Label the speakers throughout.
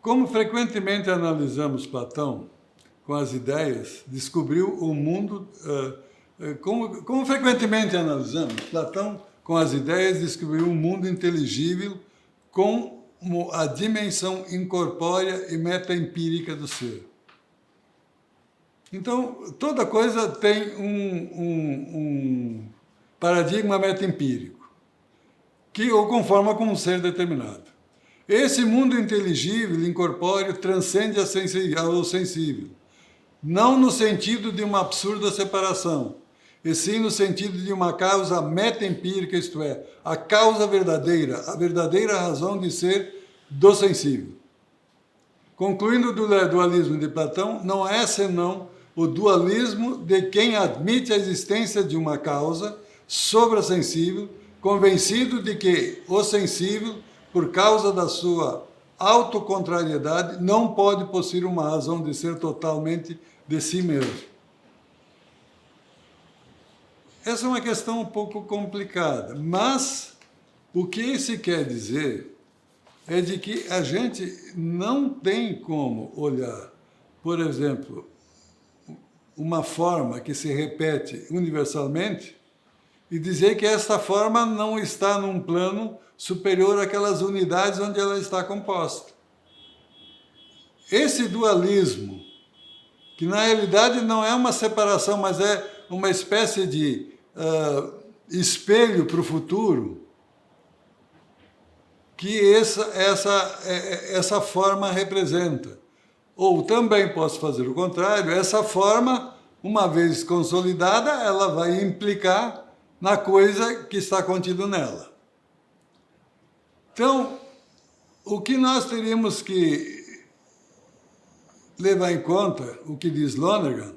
Speaker 1: Como frequentemente analisamos Platão com as ideias, descobriu o mundo... Como frequentemente analisamos Platão com as ideias, descobriu um mundo inteligível com a dimensão incorpórea e metaempírica do ser. Então, toda coisa tem um paradigma metaempírico, que o conforma com um ser determinado. Esse mundo inteligível, incorpóreo, transcende ao sensível, não no sentido de uma absurda separação, e sim no sentido de uma causa metaempírica, isto é, a causa verdadeira, a verdadeira razão de ser do sensível. Concluindo do dualismo de Platão, não é senão o dualismo de quem admite a existência de uma causa sobrasensível, convencido de que o sensível, por causa da sua autocontrariedade, não pode possuir uma razão de ser totalmente de si mesmo. Essa é uma questão um pouco complicada, mas o que se quer dizer é de que a gente não tem como olhar, por exemplo, uma forma que se repete universalmente e dizer que esta forma não está num plano superior àquelas unidades onde ela está composta. Esse dualismo, que na realidade não é uma separação, mas é uma espécie de espelho para o futuro, que essa forma representa. Ou também posso fazer o contrário, essa forma, uma vez consolidada, ela vai implicar na coisa que está contido nela. Então, o que nós teríamos que levar em conta, o que diz Lonergan,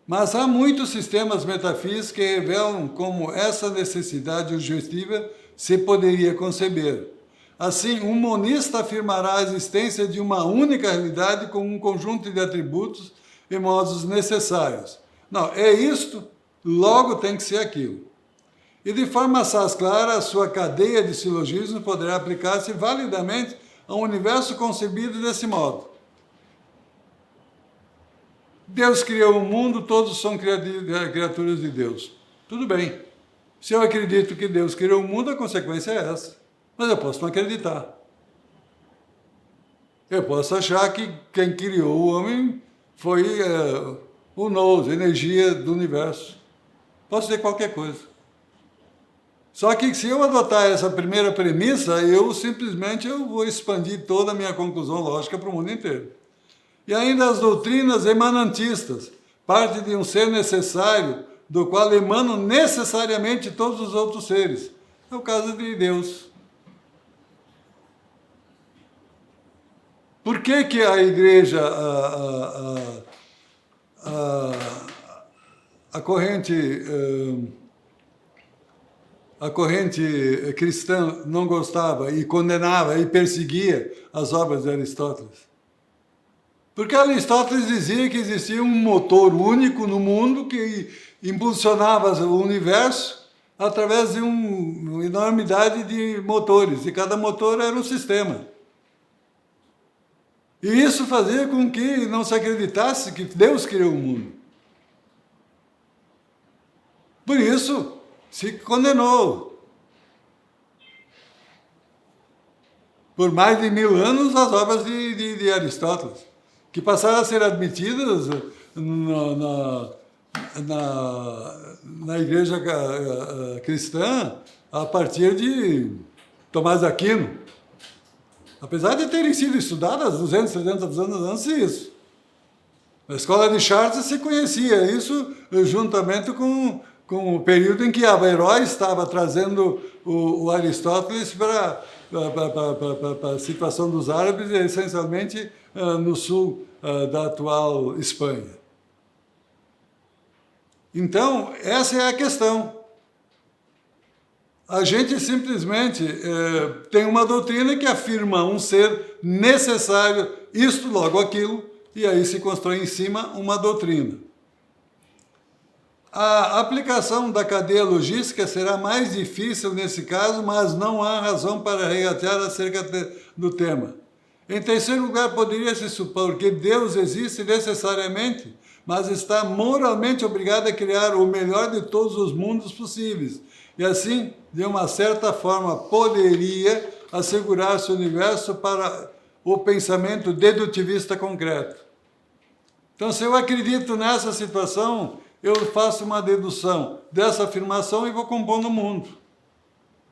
Speaker 1: mas há muitos sistemas metafísicos que revelam como essa necessidade objetiva se poderia conceber. Assim, um monista afirmará a existência de uma única realidade com um conjunto de atributos e modos necessários. Não, é isto, logo tem que ser aquilo. E de forma assaz clara, a sua cadeia de silogismos poderá aplicar-se validamente a um universo concebido desse modo. Deus criou o mundo, todos são criaturas de Deus. Tudo bem. Se eu acredito que Deus criou o mundo, a consequência é essa. Mas eu posso não acreditar. Eu posso achar que quem criou o homem foi o nous, a energia do universo. Posso dizer qualquer coisa. Só que se eu adotar essa primeira premissa, eu vou expandir toda a minha conclusão lógica para o mundo inteiro. E ainda as doutrinas emanantistas, parte de um ser necessário, do qual emanam necessariamente todos os outros seres. É o caso de Deus. Por que que a igreja, a corrente cristã não gostava e condenava e perseguia as obras de Aristóteles? Porque Aristóteles dizia que existia um motor único no mundo que impulsionava o universo através de uma enormidade de motores, e cada motor era um sistema. E isso fazia com que não se acreditasse que Deus criou o mundo. Por isso, se condenou. Por mais de 1000 anos, as obras de Aristóteles, que passaram a ser admitidas na igreja cristã a partir de Tomás de Aquino. Apesar de terem sido estudadas 200, 300 anos antes disso. Na escola de Chartres se conhecia isso juntamente com o período em que Averroes estava trazendo o Aristóteles para a situação dos árabes, essencialmente no sul da atual Espanha. Então, essa é a questão. A gente simplesmente tem uma doutrina que afirma um ser necessário, isto, logo aquilo, e aí se constrói em cima uma doutrina. A aplicação da cadeia logística será mais difícil nesse caso, mas não há razão para reatear acerca do tema. Em terceiro lugar, poderia-se supor que Deus existe necessariamente, mas está moralmente obrigado a criar o melhor de todos os mundos possíveis. E assim, de uma certa forma, poderia assegurar-se o universo para o pensamento dedutivista concreto. Então, se eu acredito nessa situação, eu faço uma dedução dessa afirmação e vou compondo o mundo.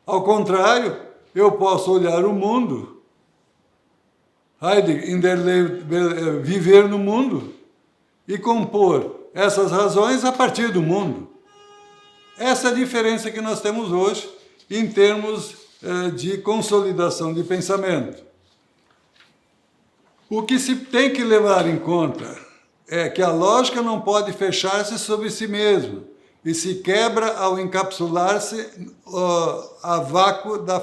Speaker 1: Ao contrário, eu posso olhar o mundo, Heidegger, viver no mundo, e compor essas razões a partir do mundo. Essa é a diferença que nós temos hoje em termos de consolidação de pensamento. O que se tem que levar em conta é que a lógica não pode fechar-se sobre si mesma e se quebra ao encapsular-se a vácuo na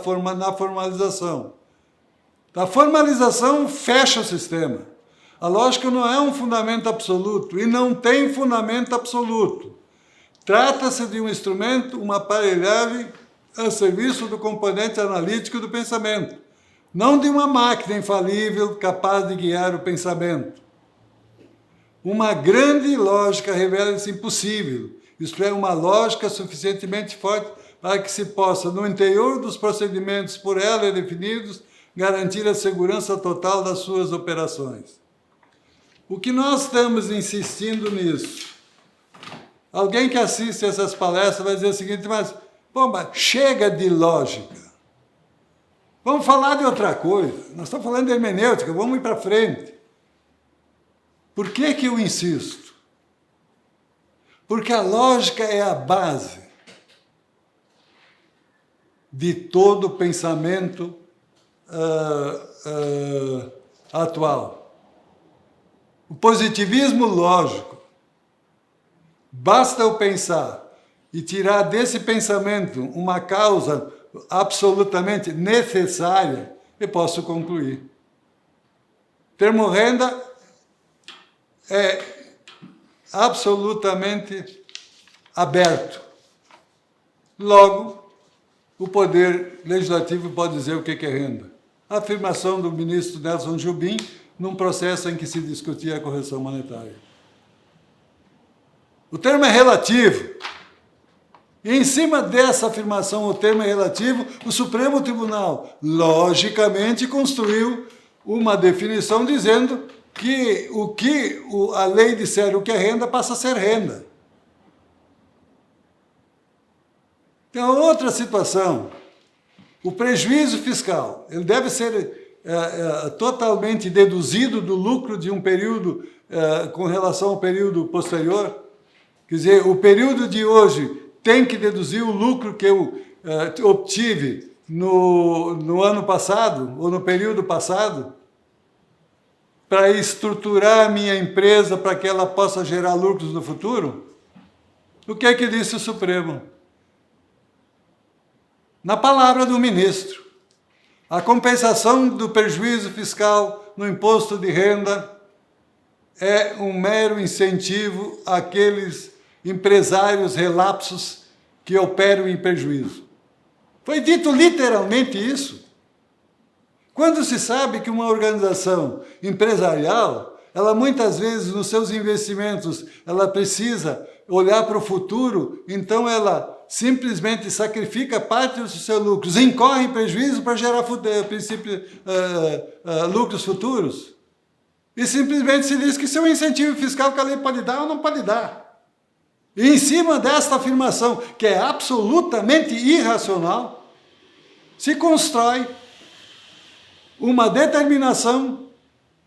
Speaker 1: formalização. A formalização fecha o sistema. A lógica não é um fundamento absoluto e não tem fundamento absoluto. Trata-se de um instrumento, uma aparelhagem a serviço do componente analítico do pensamento, não de uma máquina infalível capaz de guiar o pensamento. Uma grande lógica revela-se impossível, isto é, uma lógica suficientemente forte para que se possa, no interior dos procedimentos por ela definidos, garantir a segurança total das suas operações. O que nós estamos insistindo nisso? Alguém que assiste essas palestras vai dizer o seguinte, mas chega de lógica. Vamos falar de outra coisa. Nós estamos falando de hermenêutica, vamos ir para frente. Por que eu insisto? Porque a lógica é a base de todo o pensamento atual. O positivismo lógico. Basta eu pensar e tirar desse pensamento uma causa absolutamente necessária, eu posso concluir. Termo renda é absolutamente aberto. Logo, o poder legislativo pode dizer o que é renda. A afirmação do ministro Nelson Jobim num processo em que se discutia a correção monetária. O termo é relativo. E em cima dessa afirmação, o termo é relativo, o Supremo Tribunal, logicamente, construiu uma definição dizendo que a lei disser o que é renda passa a ser renda. Então, outra situação, o prejuízo fiscal, ele deve ser totalmente deduzido do lucro de um período com relação ao período posterior. Quer dizer, o período de hoje tem que deduzir o lucro que eu obtive no ano passado ou no período passado, para estruturar a minha empresa para que ela possa gerar lucros no futuro? O que é que disse o Supremo? Na palavra do ministro, a compensação do prejuízo fiscal no imposto de renda é um mero incentivo àqueles empresários relapsos que operam em prejuízo. Foi dito literalmente isso. Quando se sabe que uma organização empresarial, ela muitas vezes nos seus investimentos, ela precisa olhar para o futuro, então ela simplesmente sacrifica parte dos seus lucros, incorre em prejuízo para gerar lucros futuros. E simplesmente se diz que isso é um incentivo fiscal que a lei pode dar ou não pode dar. E em cima desta afirmação, que é absolutamente irracional, se constrói uma determinação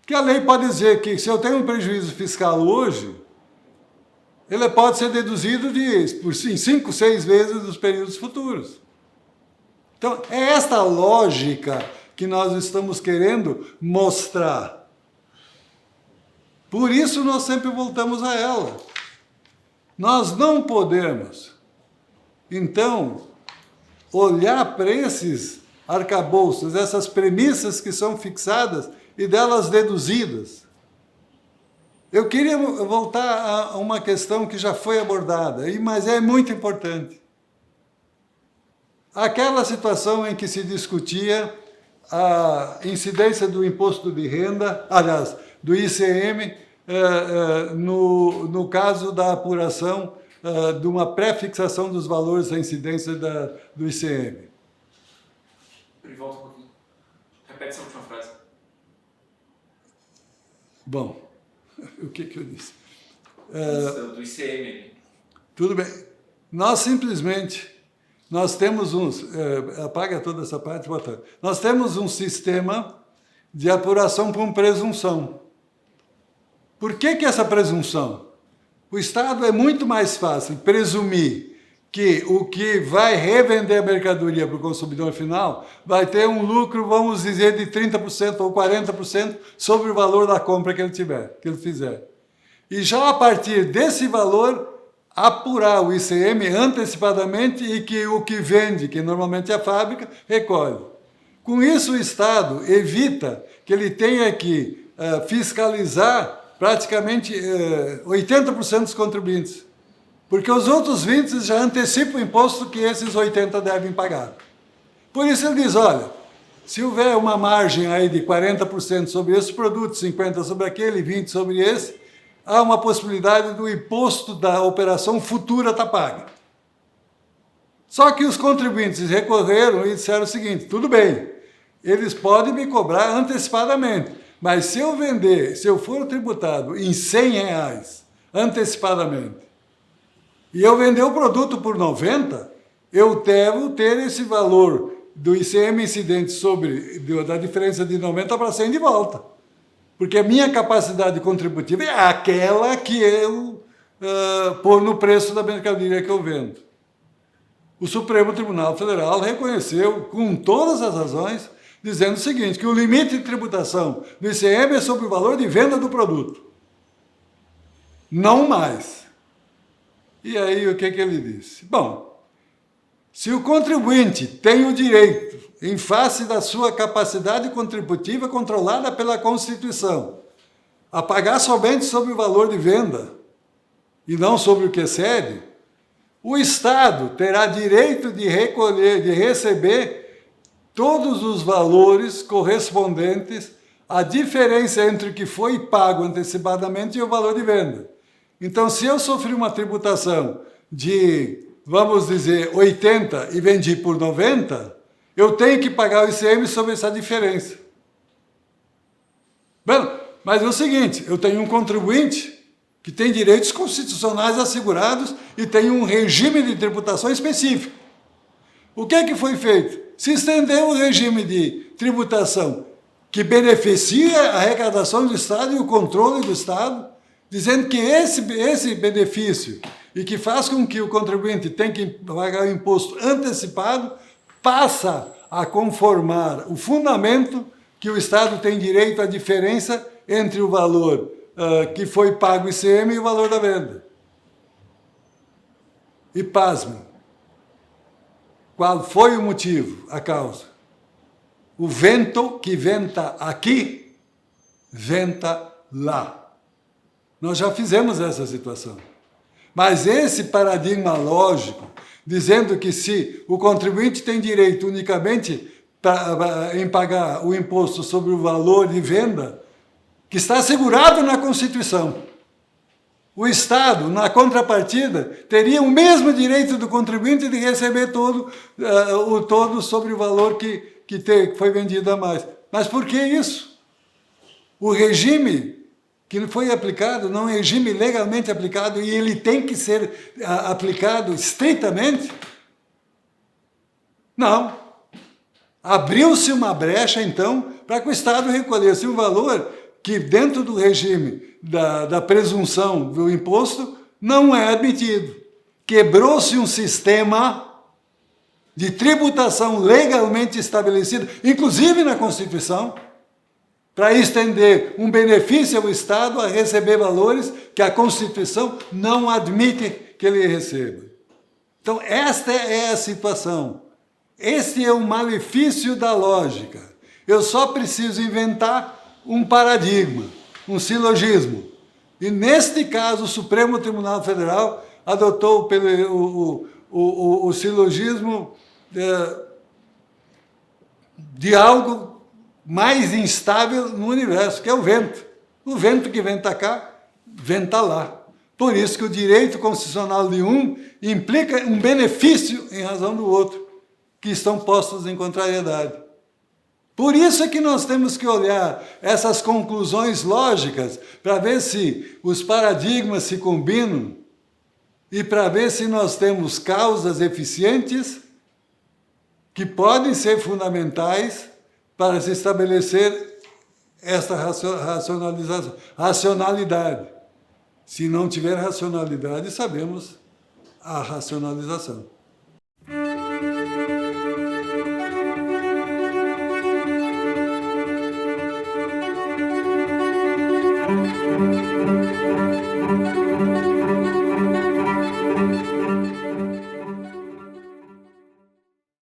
Speaker 1: que a lei pode dizer que se eu tenho um prejuízo fiscal hoje, ele pode ser deduzido por 5, 6 vezes nos períodos futuros. Então, é esta lógica que nós estamos querendo mostrar. Por isso nós sempre voltamos a ela. Nós não podemos, então, olhar para esses arcabouços, essas premissas que são fixadas e delas deduzidas. Eu queria voltar a uma questão que já foi abordada, mas é muito importante. Aquela situação em que se discutia a incidência do imposto de renda, aliás, do ICM, no caso da apuração de uma pré-fixação dos valores da incidência do ICM.
Speaker 2: Volta um pouquinho. Repete essa última frase.
Speaker 1: Bom, o que eu disse?
Speaker 2: Do ICM.
Speaker 1: Tudo bem. Nós temos apaga toda essa parte, bota. Nós temos um sistema de apuração por presunção. Por que essa presunção? O Estado é muito mais fácil presumir que o que vai revender a mercadoria para o consumidor final vai ter um lucro, vamos dizer, de 30% ou 40% sobre o valor da compra que ele fizer. E já a partir desse valor, apurar o ICM antecipadamente e que o que vende, que normalmente é a fábrica, recolhe. Com isso, o Estado evita que ele tenha que fiscalizar praticamente 80% dos contribuintes, porque os outros 20% já antecipam o imposto que esses 80% devem pagar. Por isso ele diz, olha, se houver uma margem aí de 40% sobre esse produto, 50% sobre aquele, 20% sobre esse, há uma possibilidade do imposto da operação futura estar pago. Só que os contribuintes recorreram e disseram o seguinte, tudo bem, eles podem me cobrar antecipadamente, mas se eu for tributado em R$100 antecipadamente, e eu vender o produto por 90, eu devo ter esse valor do ICM incidente da diferença de 90 para 100 de volta. Porque a minha capacidade contributiva é aquela que eu pôr no preço da mercadoria que eu vendo. O Supremo Tribunal Federal reconheceu, com todas as razões, dizendo o seguinte, que o limite de tributação do ICM é sobre o valor de venda do produto. Não mais. E aí, o que ele disse? Bom, se o contribuinte tem o direito, em face da sua capacidade contributiva controlada pela Constituição, a pagar somente sobre o valor de venda e não sobre o que excede, o Estado terá direito de recolher, de receber todos os valores correspondentes à diferença entre o que foi pago antecipadamente e o valor de venda. Então, se eu sofri uma tributação de, vamos dizer, 80 e vendi por 90, eu tenho que pagar o ICM sobre essa diferença. Bom, mas é o seguinte, eu tenho um contribuinte que tem direitos constitucionais assegurados e tem um regime de tributação específico. O que foi feito? Se estendeu o regime de tributação que beneficia a arrecadação do Estado e o controle do Estado, dizendo que esse benefício e que faz com que o contribuinte tenha que pagar o imposto antecipado, passa a conformar o fundamento que o Estado tem direito à diferença entre o valor que foi pago ICM e o valor da venda. E pasmo, qual foi o motivo, a causa? O vento que venta aqui, venta lá. Nós já fizemos essa situação. Mas esse paradigma lógico, dizendo que se o contribuinte tem direito unicamente em pagar o imposto sobre o valor de venda, que está assegurado na Constituição, o Estado, na contrapartida, teria o mesmo direito do contribuinte de receber o todo sobre o valor que foi vendido a mais. Mas por que isso? O regime que foi aplicado não é um regime legalmente aplicado e ele tem que ser aplicado estritamente? Não. Abriu-se uma brecha, então, para que o Estado recolhesse um valor que, dentro do regime da presunção do imposto, não é admitido. Quebrou-se um sistema de tributação legalmente estabelecido, inclusive na Constituição, para estender um benefício ao Estado a receber valores que a Constituição não admite que ele receba. Então, esta é a situação. Esse é o malefício da lógica. Eu só preciso inventar um paradigma, um silogismo. E, neste caso, o Supremo Tribunal Federal adotou o silogismo de algo mais instável no universo, que é o vento. O vento que venta cá, venta lá. Por isso que o direito constitucional de um implica um benefício em razão do outro, que estão postos em contrariedade. Por isso é que nós temos que olhar essas conclusões lógicas para ver se os paradigmas se combinam e para ver se nós temos causas eficientes que podem ser fundamentais para se estabelecer esta racionalidade. Se não tiver racionalidade, sabemos a racionalização.